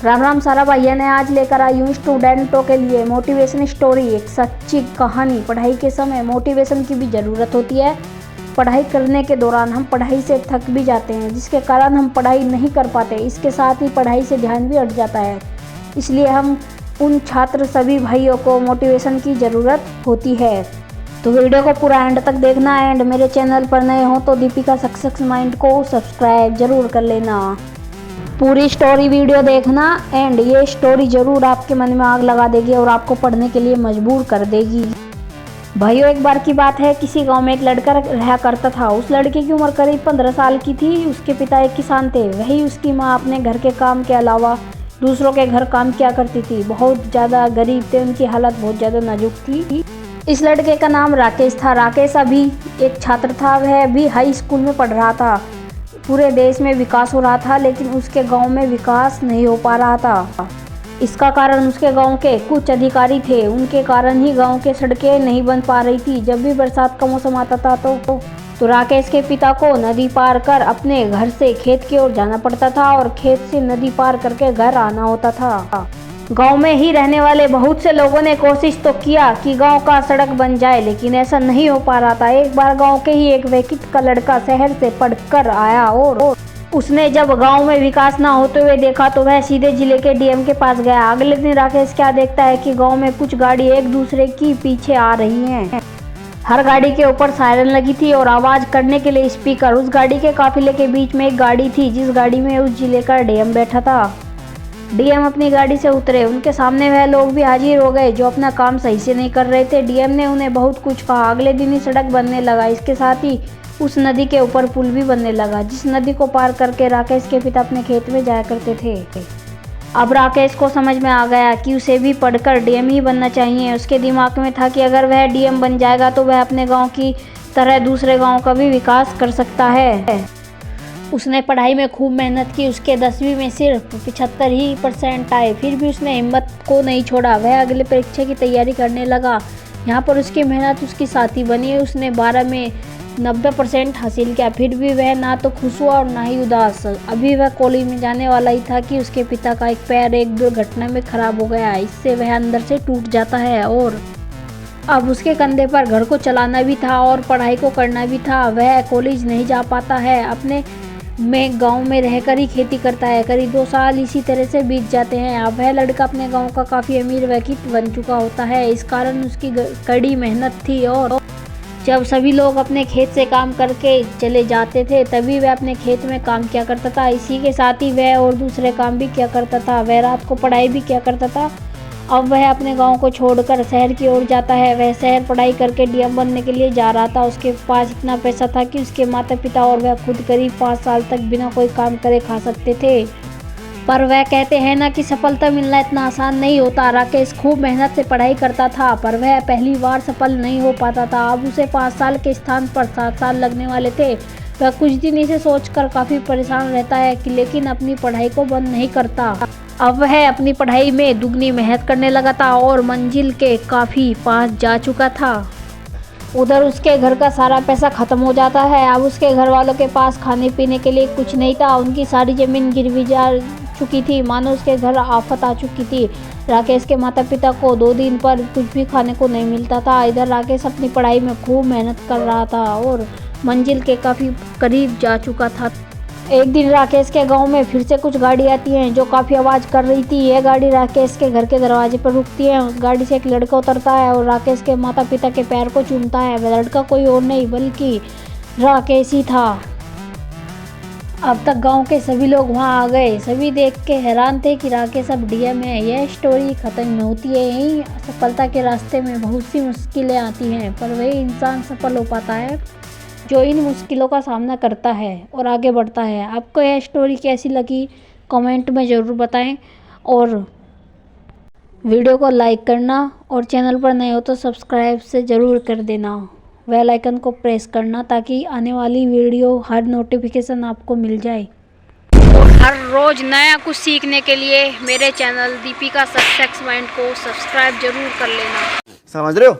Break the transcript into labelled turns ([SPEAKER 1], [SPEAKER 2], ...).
[SPEAKER 1] राम राम सारा भैया ने आज लेकर आई हूँ स्टूडेंटों के लिए मोटिवेशन स्टोरी। एक सच्ची कहानी। पढ़ाई के समय मोटिवेशन की भी ज़रूरत होती है। पढ़ाई करने के दौरान हम पढ़ाई से थक भी जाते हैं, जिसके कारण हम पढ़ाई नहीं कर पाते। इसके साथ ही पढ़ाई से ध्यान भी हट जाता है। इसलिए हम उन छात्र सभी भाइयों को मोटिवेशन की ज़रूरत होती है। तो वीडियो को पूरा एंड तक देखना। एंड मेरे चैनल पर नए हो तो दीपिका सक्सेस माइंड को सब्सक्राइब जरूर कर लेना। पूरी स्टोरी वीडियो देखना। एंड ये स्टोरी जरूर आपके मन में आग लगा देगी और आपको पढ़ने के लिए मजबूर कर देगी। भाइयों, एक बार की बात है, किसी गांव में एक लड़का रहा करता था। उस लड़के की उम्र करीब 15 साल की थी। उसके पिता एक किसान थे। वही उसकी माँ अपने घर के काम के अलावा दूसरों के घर काम किया करती थी। बहुत ज़्यादा गरीब थे, उनकी हालत बहुत ज़्यादा नाजुक थी। इस लड़के का नाम राकेश था। राकेश अभी एक छात्र था। वह भी हाई स्कूल में पढ़ रहा था। पूरे देश में विकास हो रहा था, लेकिन उसके गांव में विकास नहीं हो पा रहा था। इसका कारण उसके गांव के कुछ अधिकारी थे। उनके कारण ही गांव के सड़कें नहीं बन पा रही थी। जब भी बरसात का मौसम आता था तो राकेश के पिता को नदी पार कर अपने घर से खेत की ओर जाना पड़ता था और खेत से नदी पार करके घर आना होता था। गांव में ही रहने वाले बहुत से लोगों ने कोशिश तो किया कि गांव का सड़क बन जाए, लेकिन ऐसा नहीं हो पा रहा था। एक बार गांव के ही एक वैकिट का लड़का शहर से पढ़कर आया और उसने जब गांव में विकास ना होते हुए देखा तो वह सीधे जिले के डीएम के पास गया। अगले दिन राकेश क्या देखता है कि गांव में कुछ गाड़ी एक दूसरे की पीछे आ रही हैं। हर गाड़ी के ऊपर सायरन लगी थी और आवाज करने के लिए स्पीकर। उस गाड़ी के काफिले के बीच में एक गाड़ी थी, जिस गाड़ी में उस जिले का डीएम बैठा था। डीएम अपनी गाड़ी से उतरे। उनके सामने वह लोग भी हाजिर हो गए जो अपना काम सही से नहीं कर रहे थे। डीएम ने उन्हें बहुत कुछ कहा। अगले दिन ही सड़क बनने लगा। इसके साथ ही उस नदी के ऊपर पुल भी बनने लगा, जिस नदी को पार करके राकेश के पिता अपने खेत में जाया करते थे। अब राकेश को समझ में आ गया कि उसे भी पढ़कर डीएम ही बनना चाहिए। उसके दिमाग में था कि अगर वह डीएम बन जाएगा तो वह अपने गाँव की तरह दूसरे गाँव का भी विकास कर सकता है। उसने पढ़ाई में खूब मेहनत की। उसके 10वीं में सिर्फ 75% आए। फिर भी उसने हिम्मत को नहीं छोड़ा। वह अगले परीक्षा की तैयारी करने लगा। यहाँ पर उसकी मेहनत उसकी साथी बनी। उसने 12 में 90% हासिल किया। फिर भी वह ना तो खुश हुआ और ना ही उदास। अभी वह कॉलेज में जाने वाला ही था कि उसके पिता का एक पैर एक दुर्घटना में खराब हो गया। इससे वह अंदर से टूट जाता है और अब उसके कंधे पर घर को चलाना भी था और पढ़ाई को करना भी था। वह कॉलेज नहीं जा पाता है। अपने गांव में रहकर ही खेती करता है। करीब 2 साल इसी तरह से बीत जाते हैं। अब वह लड़का अपने गांव का काफ़ी अमीर व्यक्ति बन चुका होता है। इस कारण उसकी कड़ी मेहनत थी और जब सभी लोग अपने खेत से काम करके चले जाते थे तभी वह अपने खेत में काम किया करता था। इसी के साथ ही वह और दूसरे काम भी किया करता था। वह रात को पढ़ाई भी किया करता था। अब वह अपने गांव को छोड़कर शहर की ओर जाता है। वह शहर पढ़ाई करके डीएम बनने के लिए जा रहा था। उसके पास इतना पैसा था कि उसके माता पिता और वह खुद करीब 5 साल तक बिना कोई काम करे खा सकते थे। पर वह कहते हैं ना कि सफलता मिलना इतना आसान नहीं होता। राकेश खूब मेहनत से पढ़ाई करता था, पर वह पहली बार सफल नहीं हो पाता था। अब उसे 5 साल के स्थान पर 7 साल लगने वाले थे। वह कुछ दिन इसे सोचकर काफ़ी परेशान रहता है कि लेकिन अपनी पढ़ाई को बंद नहीं करता। अब वह अपनी पढ़ाई में दुगनी मेहनत करने लगा था और मंजिल के काफ़ी पास जा चुका था। उधर उसके घर का सारा पैसा ख़त्म हो जाता है। अब उसके घर वालों के पास खाने पीने के लिए कुछ नहीं था। उनकी सारी ज़मीन गिरवी जा चुकी थी, मानो उसके घर आफत आ चुकी थी। राकेश के माता पिता को 2 दिन पर कुछ भी खाने को नहीं मिलता था। इधर राकेश अपनी पढ़ाई में खूब मेहनत कर रहा था और मंजिल के काफ़ी करीब जा चुका था। एक दिन राकेश के गांव में फिर से कुछ गाड़ी आती हैं जो काफ़ी आवाज़ कर रही थी। यह गाड़ी राकेश के घर के दरवाजे पर रुकती है। उस गाड़ी से एक लड़का उतरता है और राकेश के माता पिता के पैर को चूमता है। वह लड़का कोई और नहीं बल्कि राकेश ही था। अब तक गांव के सभी लोग वहां आ गए। सभी देख के हैरान थे कि राकेश अब डीएम है। यह स्टोरी ख़त्म नहीं होती है यहीं। सफलता के रास्ते में बहुत सी मुश्किलें आती हैं, पर वही इंसान सफल हो पाता है जो इन मुश्किलों का सामना करता है और आगे बढ़ता है। आपको यह स्टोरी कैसी लगी कमेंट में ज़रूर बताएं और वीडियो को लाइक करना और चैनल पर नए हो तो सब्सक्राइब से ज़रूर कर देना। बेल आइकन को प्रेस करना ताकि आने वाली वीडियो हर नोटिफिकेशन आपको मिल जाए। और हर रोज़ नया कुछ सीखने के लिए मेरे चैनल दीपिका सक्सेस माइंड को सब्सक्राइब जरूर कर लेना।
[SPEAKER 2] समझ रहे हो?